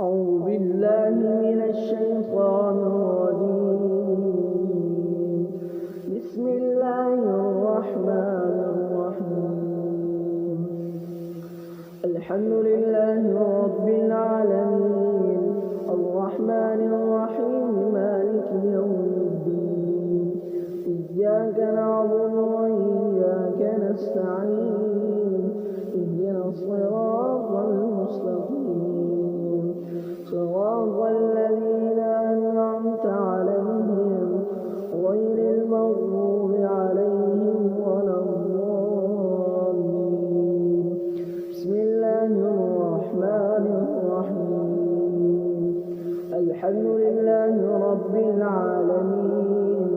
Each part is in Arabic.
أعوذ بالله من الشيطان الرجيم. بسم الله الرحمن الرحيم. الحمد لله رب العالمين الرحمن الرحيم مالك يوم الدين. إياك نعبد وإياك نستعين. اهدنا الصراط المستقيم صراط الذين أنعمت عليهم غير المغضوب عليهم ولا الضالين. بسم الله الرحمن الرحيم. الحمد لله رب العالمين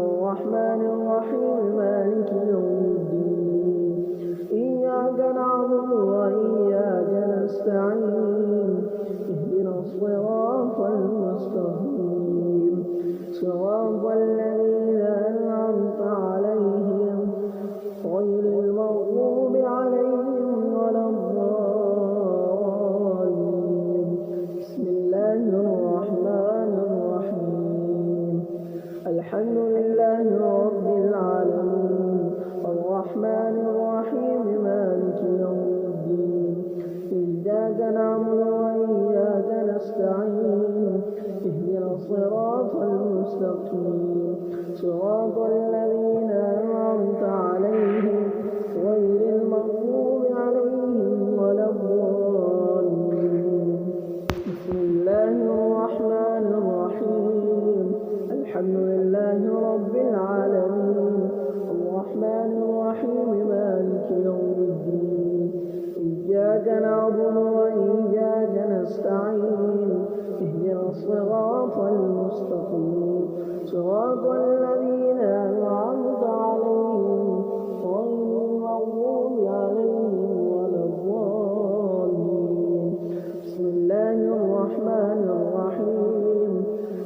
الرحمن الرحيم مالك يوم الدين. إياك نعبد وإياك نستعين. اهدنا الصراط المستقيم صراط الذين أنعمت عليهم غير المغضوب عليهم ولا الضالين. بسم الله الرحمن الرحيم. الحمد لله رب العالمين الرحمن الرحيم مالك يوم الدين. إياك نعبد وإياك نستعين. اهدنا الصراط المستقيم صراط الذين أنعمت عليهم غير المغضوب عليهم ولا الضالين. بسم الله الرحمن الرحيم. الحمد لله رب العالمين الرحمن الرحيم مالك يوم الدين. إياك نعبد وإياك نستعين. اهدنا الصراط المستقيم صراط الذين أنعمت عليهم غير المغضوب عليهم ولا الضالين. بسم الله الرحمن الرحيم.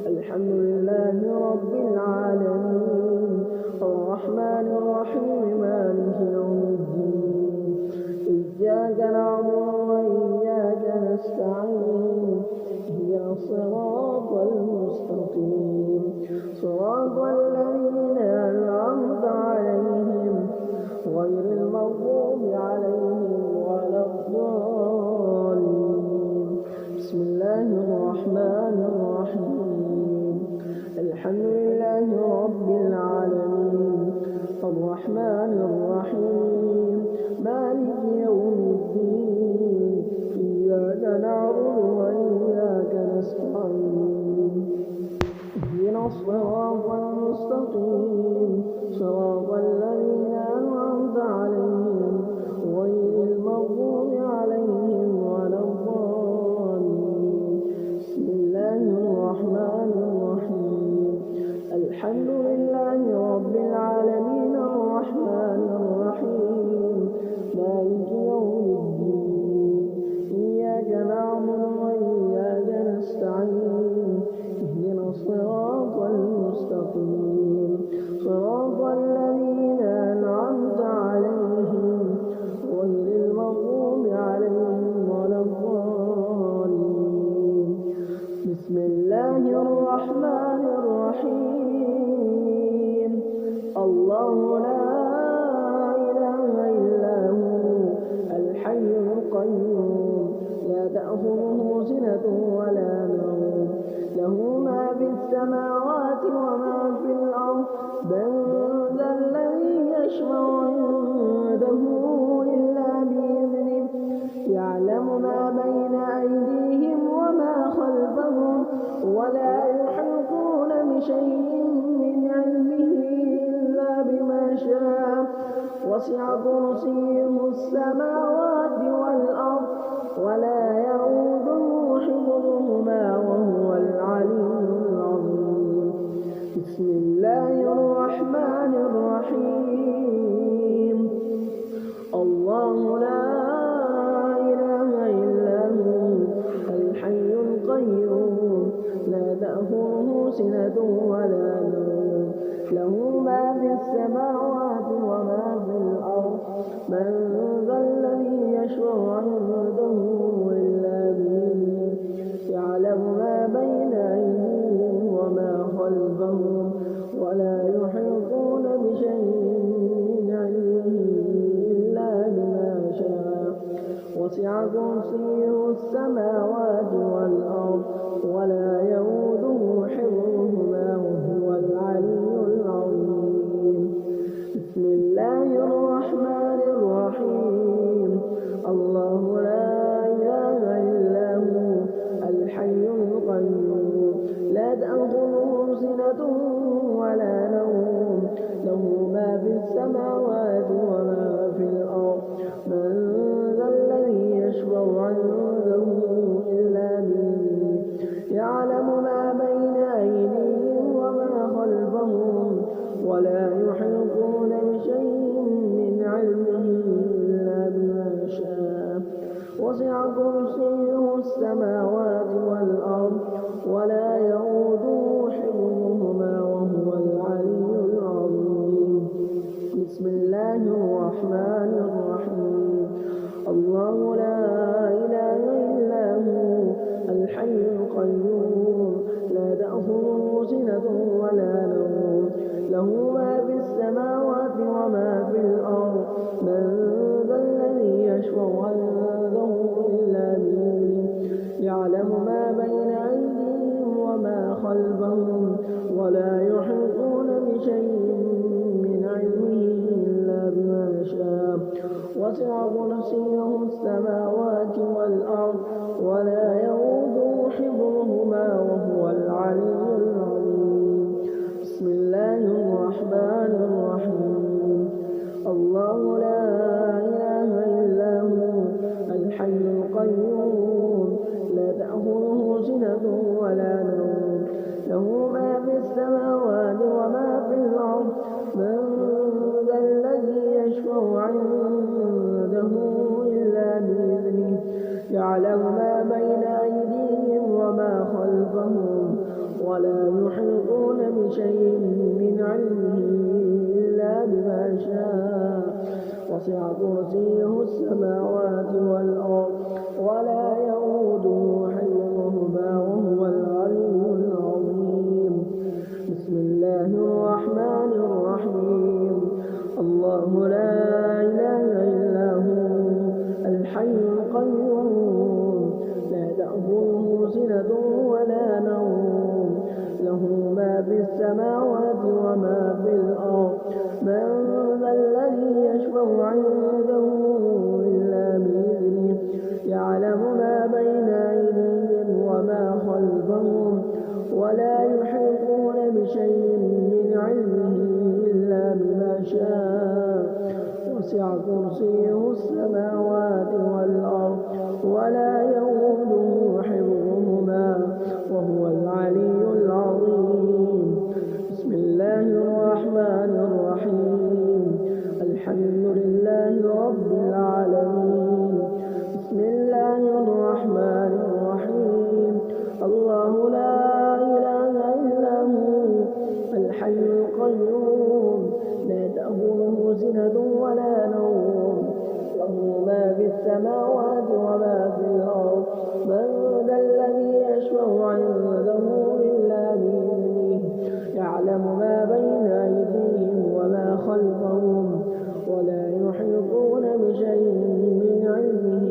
الحمد لله رب العالمين الرحمن الرحيم مالك يوم الدين. إياك نعبد وإياك نستعين. اهدنا الصراط المستقيم صراط الذين أنعمت عليهم غير المغضوب عليهم ولا الضالين. بسم الله الرحمن الرحيم. الحمد لله رب العالمين الرحمن الرحيم مالك يوم الدين. إياك نعبد وإياك نستعين. اهدنا الصراط المستقيم صراط الذين أنعمت عليهم غير المغضوب عليهم ولا الضالين. بسم الله الرحمن الرحيم. الحمد لله رب العالمين الرحمن الرحيم مالك يوم الدين. إياك نعبد وإياك نستعين. اهدنا الصراط المستقيم صراط الذين أنعمت عليهم غير المغضوب عليهم ولا الضالين. بسم الله الرحمن الرحيم. الله لا إله إلا هو الحي القيوم لا تأخذه سنة ولا نوم له ما في السماوات وما في الأرض. من ذا الذي يشفع عنده إلا بإذنه. يعلم ما بين أيديهم وما خلفهم ولا يحيطون بشيء من علمه إلا بما شاء. وسع كرسيه السماوات والأرض ولا يئوده حفظهما وهو العلي العظيم. بسم الله الرحمن الرحيم. الله لا إله إلا هو الحي القيوم لا تأخذه سنة ولا نوم له ما في السماوات وما في الأرض. من ذا الذي يشفع عنده إلا بإذنه السماوات والأرض ولا يؤوده حفظهما وهو العلي العظيم. بسم الله الرحمن الرحيم. الله لا إله إلا هو الحي القيوم لا تأخذه سنة ولا نوم له ما في السماوات وما في الأرض من ذا الذي يشفع عنده إلا بإذنه يعلم ما بين أيديهم وما خلفهم ولا يحيطون بشيء من علمه إلا بما شاء وسع كرسيه السماوات والأرض ولا يؤوده حفظهما وهو العلي العظيم. بسم الله الرحمن الرحيم. الله لا إله إلا هو الحي القيوم لا تأخذه سنة ولا نوم له ما في السماوات وما في الأرض من ذا الذي يشفع عنده إلا بإذنه يعلم ما بين أيديهم وما خلفهم ولا يحيطون بشيء من علمه إلا بما شاء وسع كرسيه السماوات والأرض ولا يؤوده حفظهما وهو العلي العظيم. بسم الله الرحمن الرحيم. الله لا إله إلا هو الحي القيوم لا تأخذه سنة ولا نوم له ما في السماوات وما في الأرض من ذا الذي يشفع عنده إلا بإذنه يعلم ما بين أيديهم وما خلفهم ولا يحيطون بشيء من علمه إلا بما شاء وسع كرسيه السماوات والأرض ولا يؤوده حفظهما وهو العلي العظيم. بسم الله الرحمن الرحيم. الله لا إله إلا هو الحي القيوم لا تأخذه سنة ولا نوم له ما في السماوات وما في الأرض من ذا الذي يشفع عنده إلا بإذنه يعلم ما بين أيديهم وما خلفهم ولا يحيطون بشيء من علمه إلا بما شاء وسع كرسيه السماوات والأرض ولا يؤوده حفظهما وهو العلي العظيم. بسم الله الرحمن الرحيم. الحمد لله رب العالمين. بسم الله الرحمن الرحيم. الله لا إله إلا هو الحي القيوم لا تأخذه سنة ولا نوم له ما في السماوات وما في الأرض من ذا الذي يشفع عنده إلا بإذنه يعلم ما بين أيديهم وما خلفهم ولا يحيطون بشيء من علمه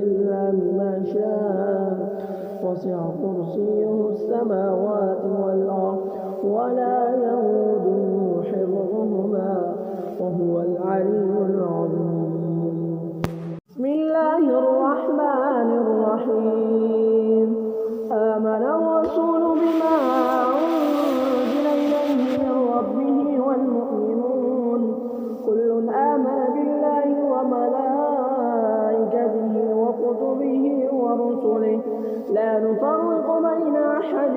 إلا بما شاء وسع كرسيه السماوات والأرض ولا يؤوده حفظهما وهو العلي العظيم. بسم الله الرحمن الرحيم. آمن الرسول بما أنزل إليه من ربه والمؤمنون كل آمن بالله وملائكته وكتبه ورسله لا نفرق بين أحد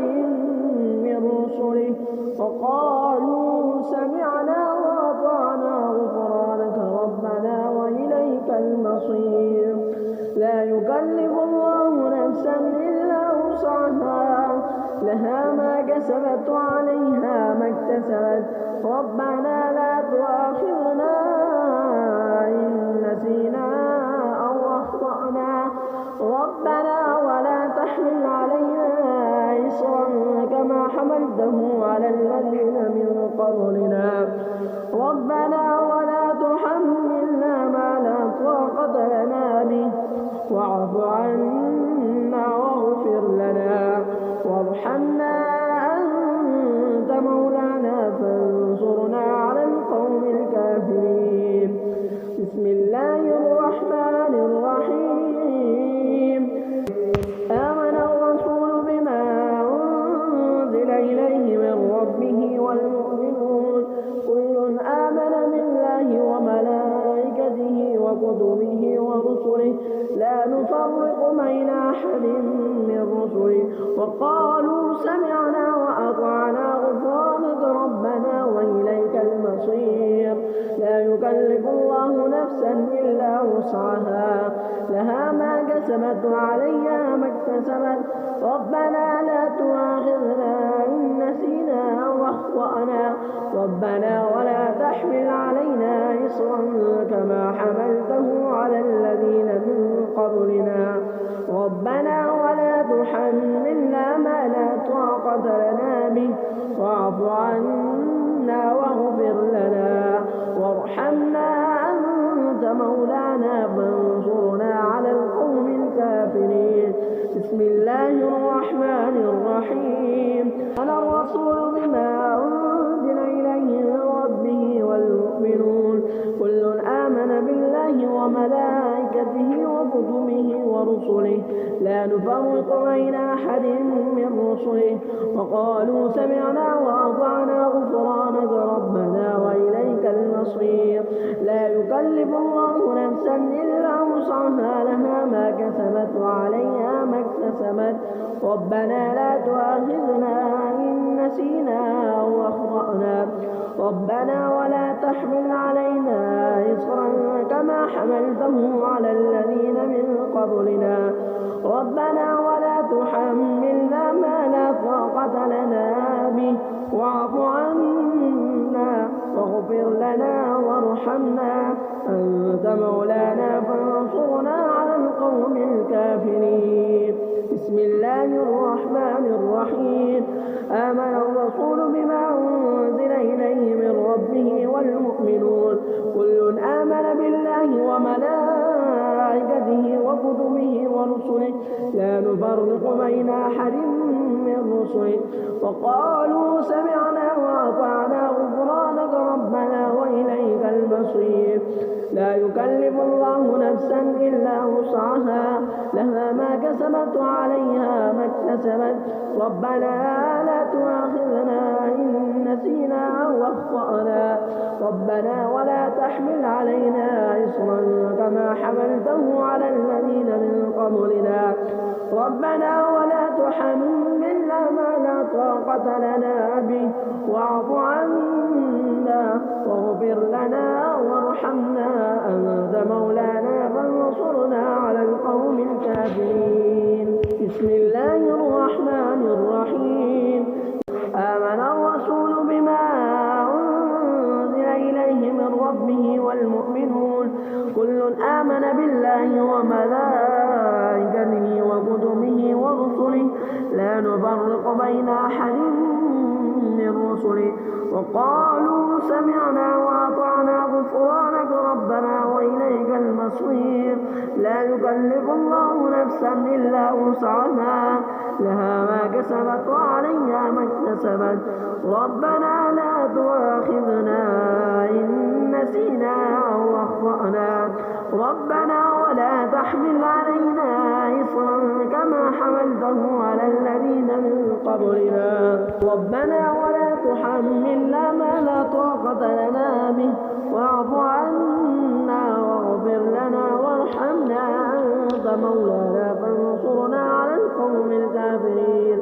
من رسله وقالوا سمعنا وأطعنا غفرانك ربنا وإليك المصير. لا يكلف الله نفسا إلا وسعها لها ما كسبت وعليها ما اكتسبت ربنا لا تؤاخذنا إن نسينا أو أخطأنا ربنا ولا تحمل علينا إصرا كما حملته على الذين من قبلنا ربنا ولا تحملنا ما لا طاقة لنا به واعف عنا وارحمنا أنت مولانا فانصرنا على القوم الكافرين. بسم الله الرحمن الرحيم. آمن الرسول بما أنزل إليه من ربه والمؤمنون كل آمن بالله وملائكته وكتبه ورسله لا نفرق بين أحد من رسله وقالوا سمعنا وأطعنا غفرانك ربنا وإليك المصير. لا يكلف الله نفسا إلا وسعها لها ما كسبت وعليها ما اكتسبت ربنا لا تؤاخذنا إن نسينا واخطأنا ربنا ولا تحمل علينا إصرا كما حملته على الذين من قبلنا ربنا ولا تحملنا ما لا طاقة لنا به واعف عنا واغفر لنا وارحمنا أنت مولانا فانصرنا على القوم الكافرين. بسم الله الرحمن الرحيم. أنا الرسول بما أنزل إليه من ربه والمؤمنون كل آمن بالله وملائكته وكتبه ورسله لا نفرق بين أحد من رسله وقالوا سمعنا وأطعنا غفرانك ربنا وإليك المصير. لا يكلف الله نفسا إلا وسعها لها ما كسبت وعليها ما اكتسبت ربنا لا تؤاخذنا إن نسينا أو أخطأنا ربنا ولا تحمل علينا إصرا كما حملته على الذين من قبلنا ربنا ولا تحملنا ما لا طاقة لنا به واعف عنا واغفر لنا وارحمنا أنت مولانا فانصرنا على القوم الكافرين. بسم الله الرحمن الرحيم. آمن الرسول بما أنزل إليه من ربه والمؤمنون كل آمن بالله وملائكته وكتبه ورسله لا نفرق بين أحد من رسله وقالوا سمعنا وأطعنا غفرانك ربنا وإليك المصير. لا يكلف الله نفسا إلا وسعها لها ما كسبت وعليها ما اكتسبت ربنا لا تؤاخذنا إن نسينا أو أخطأنا ربنا ولا تحمل علينا إصرا كما حملته على الذين من قبلنا ربنا ولا تحملنا ما لا طاقة لنا به واعف عنا واغفر لنا وارحمنا أنت مولانا فانصرنا على القوم الكافرين. بسم الله الرحمن الرحيم. آمن الرسول بما أنزل إليه من ربه والمؤمنون كل آمن بالله وملائكته وكتبه ورسله لا نفرق بين أحد من رسله وقالوا سمعنا وأطعنا غفرانك ربنا وإليك المصير. لا يكلف الله نفسا إلا وسعها لها ما كسبت وعليها ما اكتسبت ربنا لا تؤاخذنا إن نسينا أو أخطأنا ربنا ولا تحمل علينا إصرا كما حملته على الذين من قبلنا ربنا ولا تحملنا ما لا طاقة لنا به واعف عنا واغفر لنا وارحمنا أنت مولانا فانصرنا على القوم الكافرين.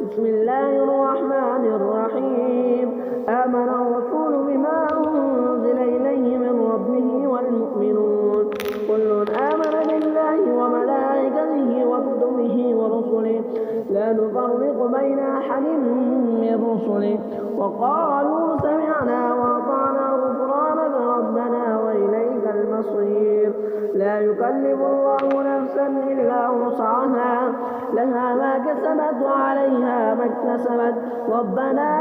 بسم الله الرحمن الرحيم. آمن الرسول بما أنزل إليه من ربه والمؤمنون كل آمن بالله وملائكته وكتبه ورسله لا نفرق بين أحد من رسله وقالوا سمعنا وأطعنا غفرانك ربنا وإليك المصير. لا يكلف الله نفسا إلا وسعها لها ما كسبت وعليها ما اكتسبت ربنا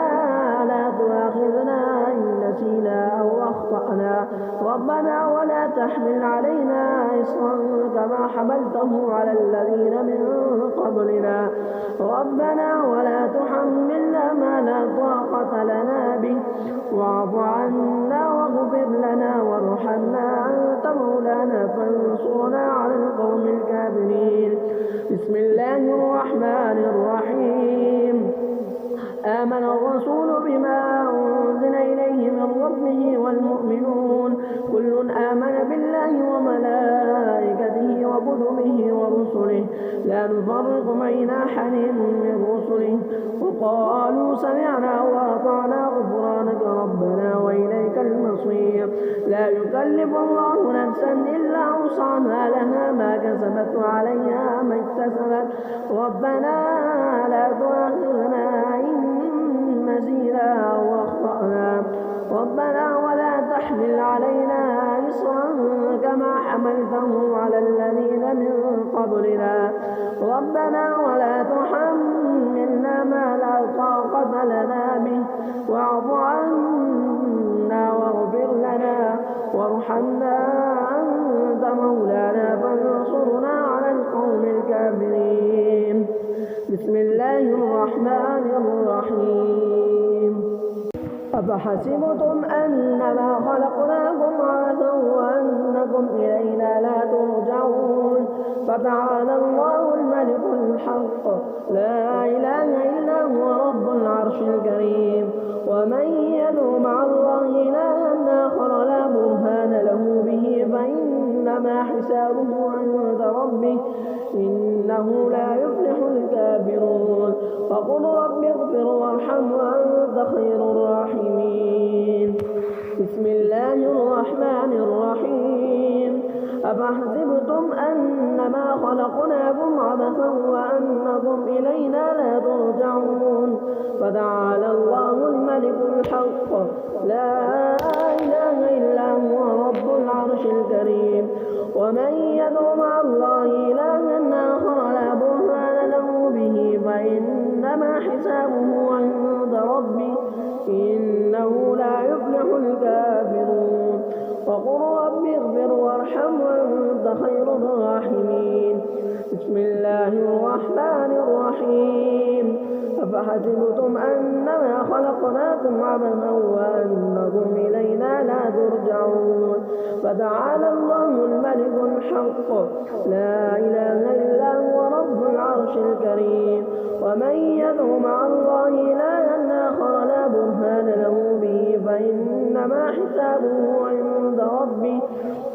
لا تؤاخذنا إن نسينا أو أخطأنا ربنا ولا تحمل علينا إصرا كما حملته على الذين من قبلنا ربنا ولا تحملنا ما لا طاقة لنا به واعف عنا واغفر لنا وارحمنا أنت مولانا فانصرنا على القوم الكافرين بسم الله الرحمن الرحيم آمن الرسول بما أنزل إليه من ربه والمؤمنون كل آمن بالله وملائكته وكتبه ورسله لا نفرق بين أحد من رسله وقالوا سمعنا وأطعنا غفرانك ربنا وإليك المصير لا يكلف الله نفسا إلا وسعها لها ما كسبت وعليها ما اكتسبت ربنا لا تؤاخذنا إن نسينا واخطأنا ربنا ولا تحمل علينا إصرا كما حملته على الذين من قبلنا ربنا ولا تحملنا ما لا طاقة لنا به واعف عنا واغفر لنا وارحمنا أنت مولانا فانصرنا على القوم الكافرين بسم الله الرحمن الرحيم أفحسبتم أنما خلقناكم عبثا وأنكم إلينا لا ترجعون فتعالى الله الملك الحق لا إله إلا هو رب العرش الكريم ومن يدعو مع الله إلها آخر لا برهان له به فإنما حسابه عند ربه إنه لا يفلح الكافرون وقل رب اغفر وارحم وأنت خير الراحمين بسم الله الرحمن الرحيم أفحسبتم أنما خلقناكم عبثا وأنكم إلينا لا ترجعون فتعالى الله الملك الحق لا إله إلا هو رب العرش الكريم ومن يدعو مع الله إلها آخر لا برهان له به فإنما حسابه عند ربه إنه لا يفلح الكافرون وقل رب اغفر وارحم وأنت خير الراحمين بسم الله الرحمن الرحيم أفحسبتم أنما خلقناكم عبثا وأنكم إلينا لا ترجعون فتعالى الله الملك الحق لا إله إلا هو رب العرش الكريم ومن يدعو مع الله إلها آخر لا برهان له به فإنما حسابه عند ربه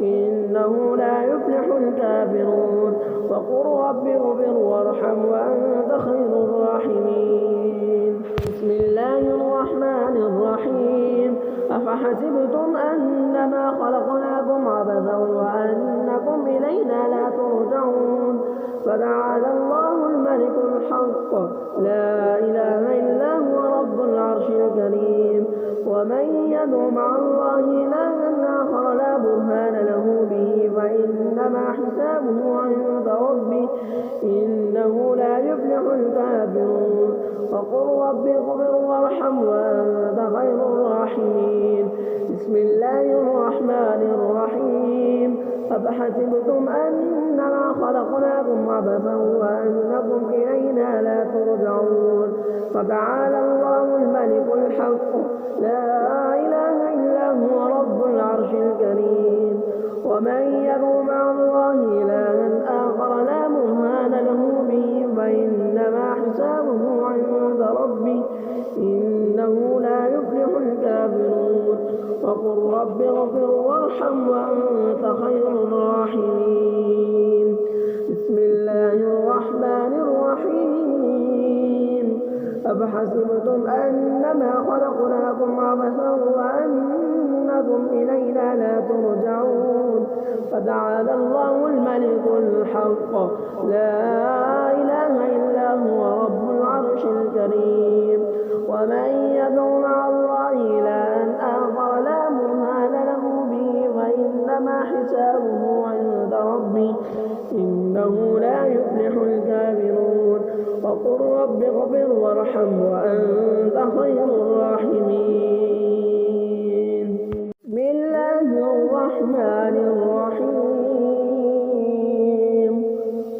إنه لا يفلح الكافرون وقل رب اغفر وارحم وأنت خير الراحمين بسم الله الرحمن الرحيم أفحسبتم أنما خلقناكم عبثا وأنكم إلينا لا ترجعون فتعالى الله الملك الحق لا إله إلا هو رب العرش الكريم ومن يدعو مع الله إلها آخر لا برهان له به فإنما حسابه عند ربه إنه لا يفلح الكافرون وقل رب اغفر وارحم وأنت خير الراحمين بسم الله الرحمن الرحيم أفحسبتم أنما خلقناكم عبثا وأنكم إلينا لا ترجعون فتعالى الله الملك الحق لا إله إلا هو رب العرش الكريم ومن يدعو مع الله إلها آخر لا برهان له به فإنما حسابه عند ربه إنه لا يفلح الكافرون وقل رب اغفر وارحم وأنت خير الراحمين بسم الله الرحمن الرحيم أفحسبتم أنما خلقناكم عبثا وأنكم إلينا لا ترجعون فتعالى الله الملك الحق لا إله إلا هو رب العرش الكريم ومن يدعو مع الله إلها آخر لا برهان له به فإنما حسابه عند ربه إنه لا يفلح الكافرون وقل رب اغفر وارحم وأنت خير الراحمين. بسم الله الرحمن الرحيم.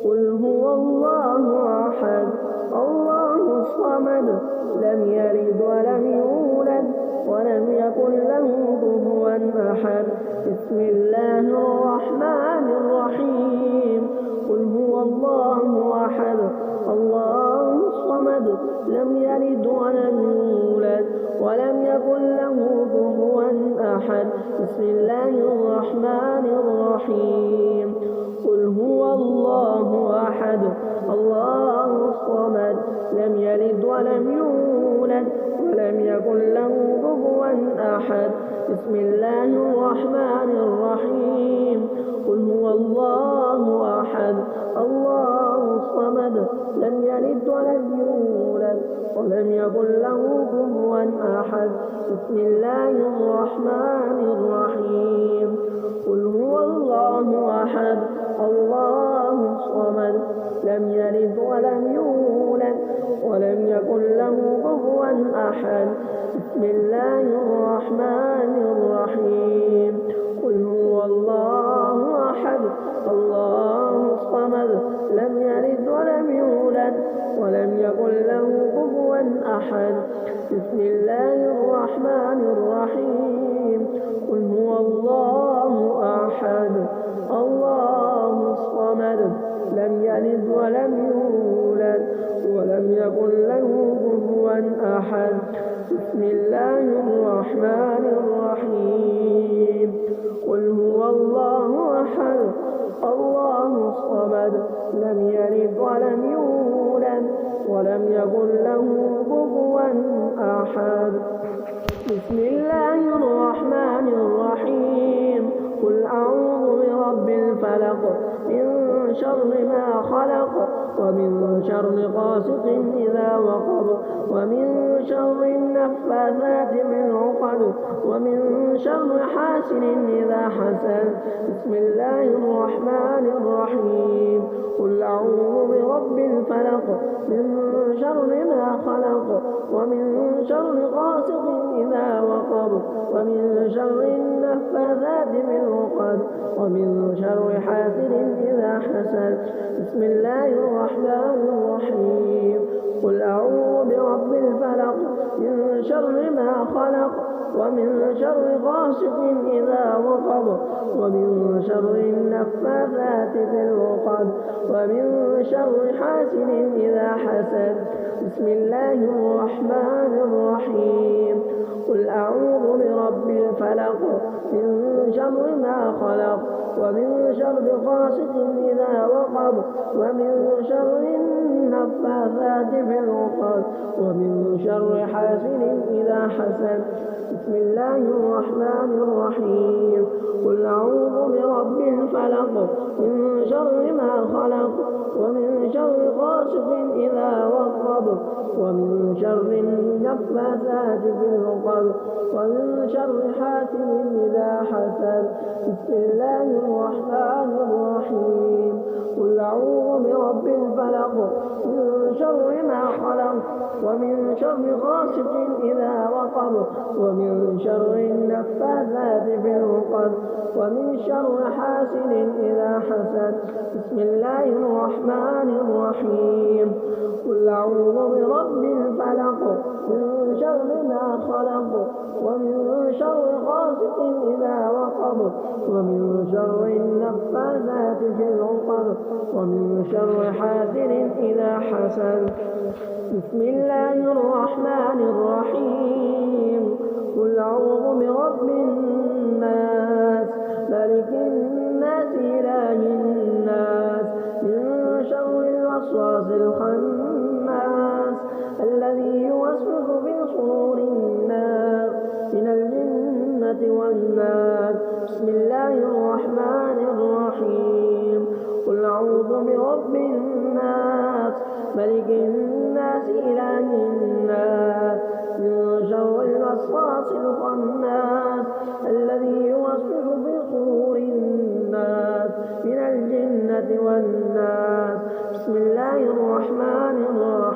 قل هو الله أحد الله الصمد لم يلد ولم يولد ولم يكن له كفوا أحد. بسم الله الرحمن الرحيم. قل هو الله أحد الله الصمد لم يلد ولم يولد ولم يكن له كفوا أحد. بسم الله الرحمن الرحيم. قل هو الله أحد الله الصمد لم يلد ولم يولد ولم يكن له كفوا أحد. بسم الله الرحمن الرحيم. قل هو الله أحد الله الصمد لم يلد ولم يولد ولم يكن له كفوا أحد. بسم الله الرحمن الرحيم. قل هو الله أحد الله الصمد لم يلد ولم يولد ولم يكن له كفوا أحد. بسم الله الرحمن الرحيم. قل هو الله أحد الله الصمد لم يلد ولم يولد ولم يكن له كفوا أحد. بسم الله الرحمن الرحيم. قل هو الله أحد الله الصمد لم يلد ولم يولد ولم يكن له كفوا أحد. بسم الله الرحمن الرحيم. قل هو الله أحد الله الصمد لم يلد ولم يولد ولم يكن له كفوا أحد. بسم الله الرحمن الرحيم. قل أعوذ برب الفلق من شر ما خلق ومن شر غاسق إذا وقب ومن شر النفاثات في العقد ومن شر حاسد إذا حسد. بسم الله الرحمن الرحيم. قل أعوذ برب الفلق من شر ما خلق ومن شر غاسق إذا وقب ومن شر النفاثات في العقد ومن شر حاسد إذا حسد. بسم الله الرحمن الرحيم. قل أعوذ برب الفلق من شر ما خلق ومن شر غاسق إذا وقب ومن شر النفاثات في العقد ومن شر حاسد إذا حسد. بسم الله الرحمن الرحيم. قل أعوذ برب الفلق من شر ما خلق ومن شر غاسق إذا وقب ومن شر النفاثات في العقد ومن شر حاسد إذا حسد. بسم الله الرحمن الرحيم. قل أعوذ برب الفلق من شر ما خلق ومن شر غاسق إذا وقب ومن شر النفاثات في العقد ومن شر حاسد إذا حسد. بسم الله الرحمن الرحيم. قل أعوذ برب الفلق من شر ما خلق ومن شر غاسق إذا وقب ومن شر النفاثات في العقد ومن شر حاسد إذا حسد. بسم الله الرحمن الرحيم. قل أعوذ برب الفلق من شر ما خلق ومن شر غاسق إذا وقب ومن شر النفاثات في العقد ومن شر حاسد إذا حسد. بسم الله الرحمن الرحيم. قل أعوذ برب الناس ملك الناس إله الناس من شر الوسواس الخناس الذي يوسوس في صدور الناس من الجنة والناس. بسم الله الرحمن الرحيم. قل أعوذ برب الناس ملك الناس إله الناس من شر الوسواس الخناس الذي يوسوس في صدور الناس من الجنة والناس. بسم الله الرحمن الرحيم.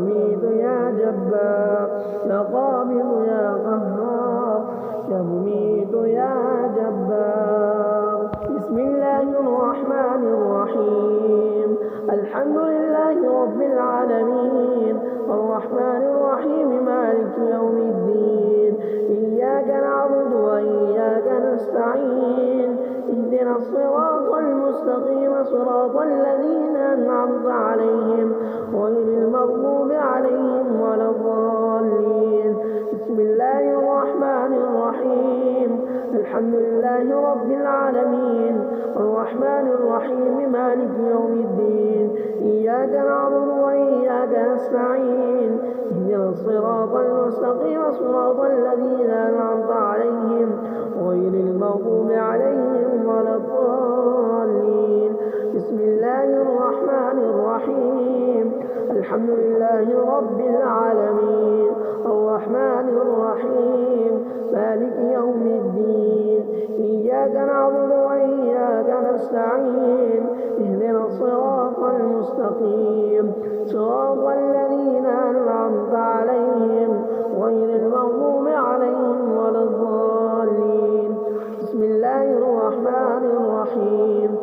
الرحمن الرحيم مالك يوم الدين إياك نعبد وإياك نستعين اهدنا الصراط المستقيم صراط الذين أنعمت عليهم غير المغضوب عليهم ولا الضالين بسم الله الرحمن الرحيم الحمد لله رب العالمين الرحمن الرحيم مالك يوم الدين إياك نعبد وإياك نستعين اهدنا الصراط المستقيم صراط الذين أنعمت عليهم غير المغضوب عليهم ولا الضالين بسم الله الرحمن الرحيم الحمد لله رب العالمين الرحمن الرحيم مالك يوم الدين إياك نعبد وإياك نستعين اهدنا الصراط المستقيم صراط الذين أنعمت عليهم غير المغضوب عليهم ولا الضالين بسم الله الرحمن الرحيم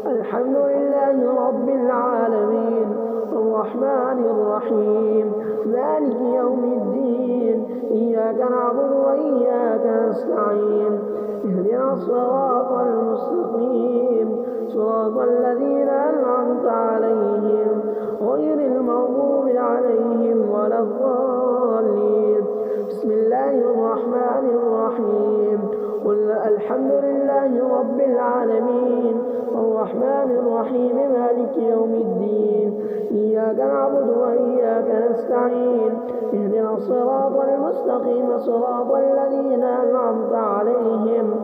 الحمد لله رب العالمين الرحمن الرحيم مالك يوم الدين إياك نعبد وإياك نستعين اهدنا الصراط المستقيم صراط الذين أنعمت عليهم غير المغضوب عليهم ولا الضالين بسم الله الرحمن الرحيم قل الحمد لله رب العالمين الرحمن الرحيم مالك يوم الدين إياك نعبد وإياك نستعين اهدنا الصراط المستقيم صراط الذين أنعمت عليهم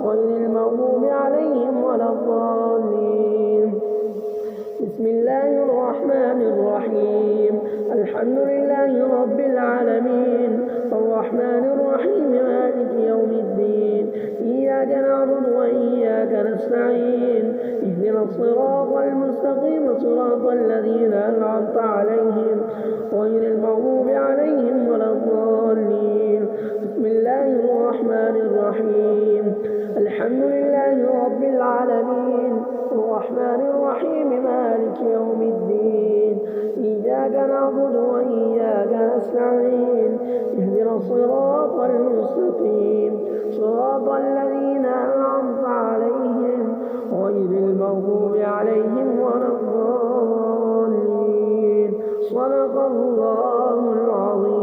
غير المغضوب عليهم ولا الضالين بسم الله الرحمن الرحيم الحمد لله رب العالمين الرحمن الرحيم مالك يوم الدين إياك نعبد وإياك نستعين اهدنا الصراط المستقيم صراط الذين أنعمت عليهم غير المغضوب عليهم ولا الضالين بسم الله الرحمن الرحيم الحمد لله رب العالمين الرحمن الرحيم مالك يوم الدين إياك نعبد وإياك نستعين اهدنا الصراط المستقيم صراط الذين أنعمت عليهم غير المغضوب عليهم ولا الضالين صدق الله العظيم.